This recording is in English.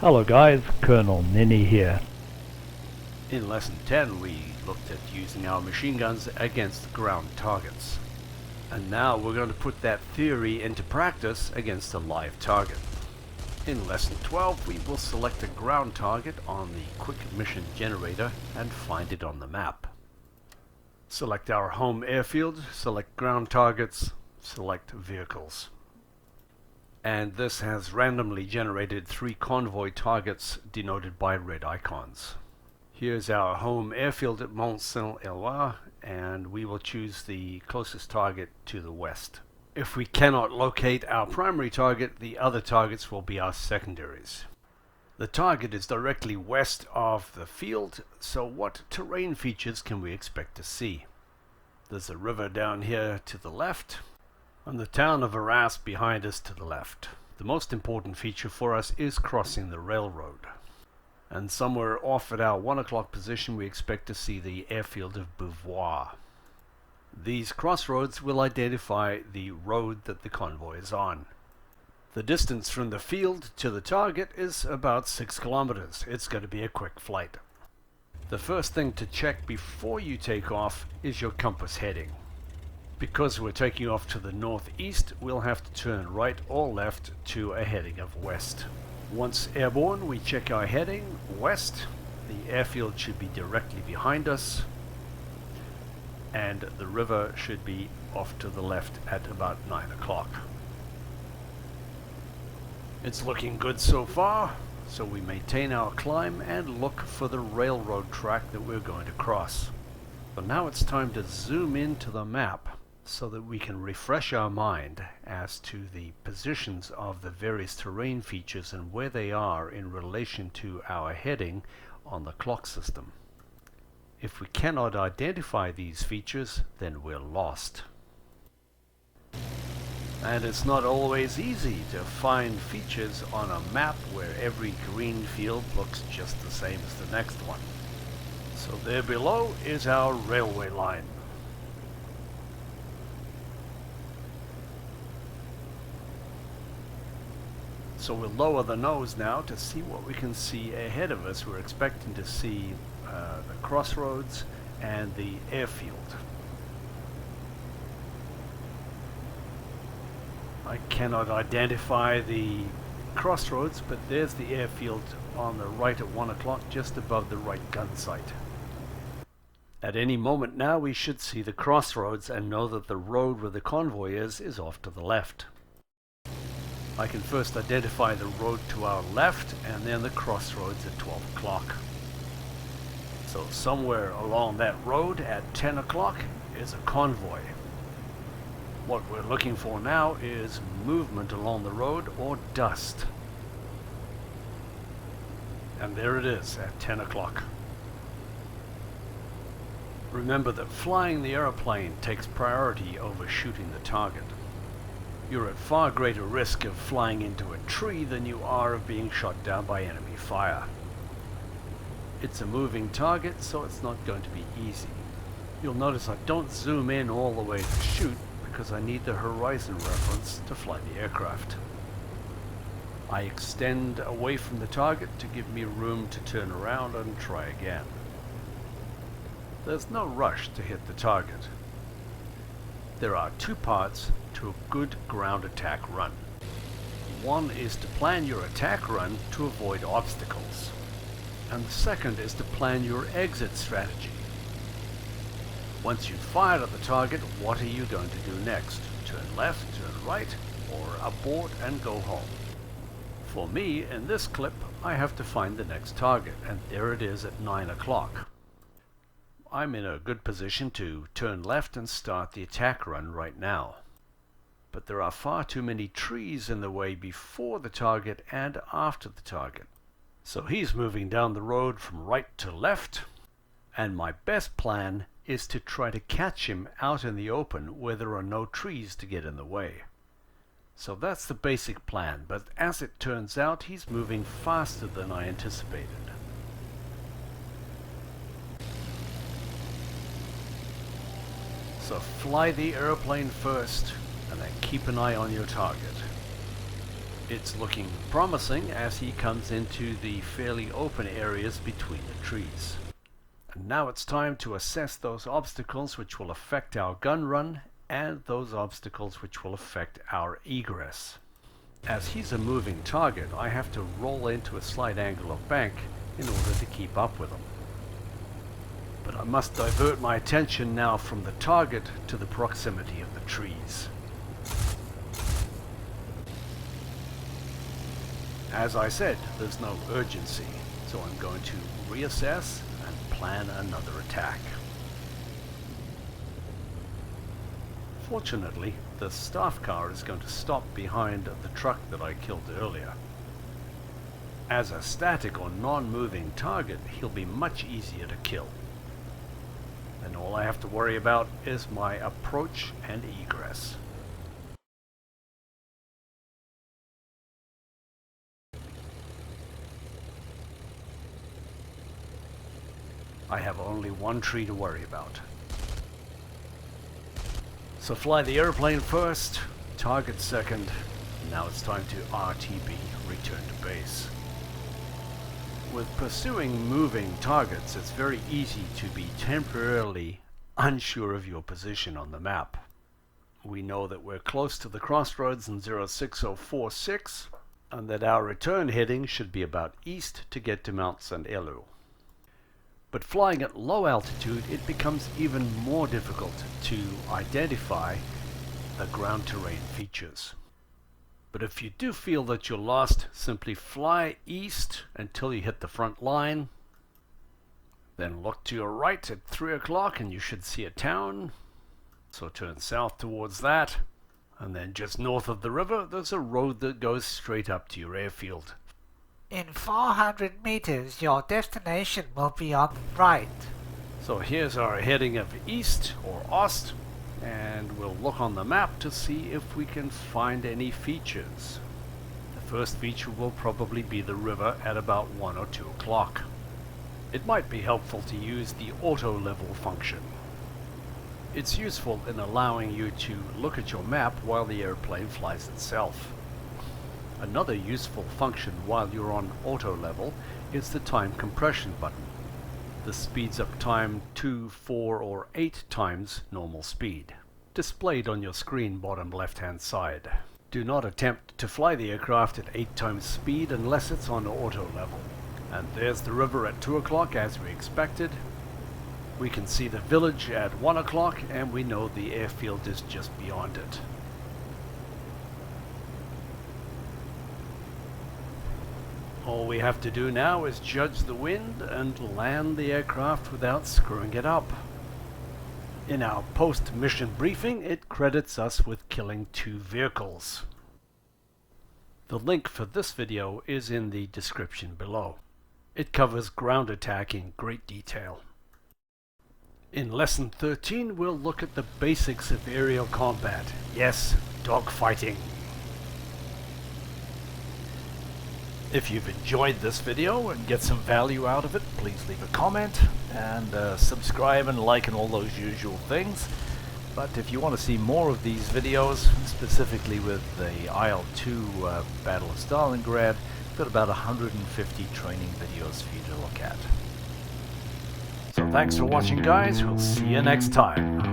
Hello guys, Colonel Ninny here. In Lesson 10 we looked at using our machine guns against ground targets. And now we're going to put that theory into practice against a live target. In Lesson 12 we will select a ground target on the quick mission generator and find it on the map. Select our home airfield, select ground targets, select vehicles. And this has randomly generated 3 convoy targets denoted by red icons. Here's our home airfield at Mont Saint-Éloi, and we will choose the closest target to the west. If we cannot locate our primary target, the other targets will be our secondaries. The target is directly west of the field, so what terrain features can we expect to see? There's a river down here to the left, and the town of Arras behind us to the left. The most important feature for us is crossing the railroad. And somewhere off at our 1 o'clock position we expect to see the airfield of Beauvoir. These crossroads will identify the road that the convoy is on. The distance from the field to the target is about 6 kilometers. It's going to be a quick flight. The first thing to check before you take off is your compass heading. Because we're taking off to the northeast, we'll have to turn right or left to a heading of west. Once airborne, we check our heading west. The airfield should be directly behind us, and the river should be off to the left at about 9 o'clock. It's looking good so far, so we maintain our climb and look for the railroad track that we're going to cross. But now it's time to zoom into the map so that we can refresh our mind as to the positions of the various terrain features and where they are in relation to our heading on the clock system. If we cannot identify these features, then we're lost. And it's not always easy to find features on a map where every green field looks just the same as the next one. So there below is our railway line. So we'll lower the nose now to see what we can see ahead of us. We're expecting to see the crossroads and the airfield. I cannot identify the crossroads, but there's the airfield on the right at 1 o'clock, just above the right gun sight. At any moment now we should see the crossroads and know that the road where the convoy is off to the left. I can first identify the road to our left and then the crossroads at 12 o'clock. So somewhere along that road at 10 o'clock is a convoy. What we're looking for now is movement along the road or dust. And there it is at 10 o'clock. Remember that flying the airplane takes priority over shooting the target. You're at far greater risk of flying into a tree than you are of being shot down by enemy fire. It's a moving target, so it's not going to be easy. You'll notice I don't zoom in all the way to shoot because I need the horizon reference to fly the aircraft. I extend away from the target to give me room to turn around and try again. There's no rush to hit the target. There are 2 parts to a good ground attack run. One is to plan your attack run to avoid obstacles, and the second is to plan your exit strategy. Once you've fired at the target, what are you going to do next? Turn left, turn right, or abort and go home? For me, in this clip, I have to find the next target, and there it is at 9 o'clock. I'm in a good position to turn left and start the attack run right now. But there are far too many trees in the way before the target and after the target. So he's moving down the road from right to left, and my best plan is to try to catch him out in the open where there are no trees to get in the way. So that's the basic plan, but as it turns out, he's moving faster than I anticipated. So fly the airplane first, and then keep an eye on your target. It's looking promising as he comes into the fairly open areas between the trees. And now it's time to assess those obstacles which will affect our gun run and those obstacles which will affect our egress. As he's a moving target, I have to roll into a slight angle of bank in order to keep up with him. But I must divert my attention now from the target to the proximity of the trees. As I said, there's no urgency, so I'm going to reassess and plan another attack. Fortunately, the staff car is going to stop behind the truck that I killed earlier. As a static or non-moving target, he'll be much easier to kill. And all I have to worry about is my approach and egress. I have only one tree to worry about. So fly the airplane first, target second. Now it's time to RTB, return to base. With pursuing moving targets, it's very easy to be temporarily unsure of your position on the map. We know that we're close to the crossroads in 06046, and that our return heading should be about east to get to Mount St. Elu. But flying at low altitude, it becomes even more difficult to identify the ground terrain features. But if you do feel that you're lost, simply fly east until you hit the front line. Then look to your right at 3 o'clock and you should see a town. So turn south towards that. And then just north of the river, there's a road that goes straight up to your airfield. In 400 meters, your destination will be on the right. So here's our heading of east or ost, and we'll look on the map to see if we can find any features. The first feature will probably be the river at about 1 or 2 o'clock. It might be helpful to use the auto level function. It's useful in allowing you to look at your map while the airplane flies itself. Another useful function while you're on auto level is the time compression button. This speeds up time 2, 4, or 8 times normal speed, displayed on your screen bottom left hand side. Do not attempt to fly the aircraft at 8 times speed unless it's on auto level. And there's the river at 2 o'clock as we expected. We can see the village at 1 o'clock and we know the airfield is just beyond it. All we have to do now is judge the wind and land the aircraft without screwing it up. In our post-mission briefing, it credits us with killing 2 vehicles. The link for this video is in the description below. It covers ground attack in great detail. In Lesson 13, we'll look at the basics of aerial combat. Yes, dogfighting. If you've enjoyed this video and get some value out of it, please leave a comment and subscribe and like and all those usual things. But if you want to see more of these videos, specifically with the IL-2 Battle of Stalingrad, we've got about 150 training videos for you to look at. So thanks for watching, guys. We'll see you next time.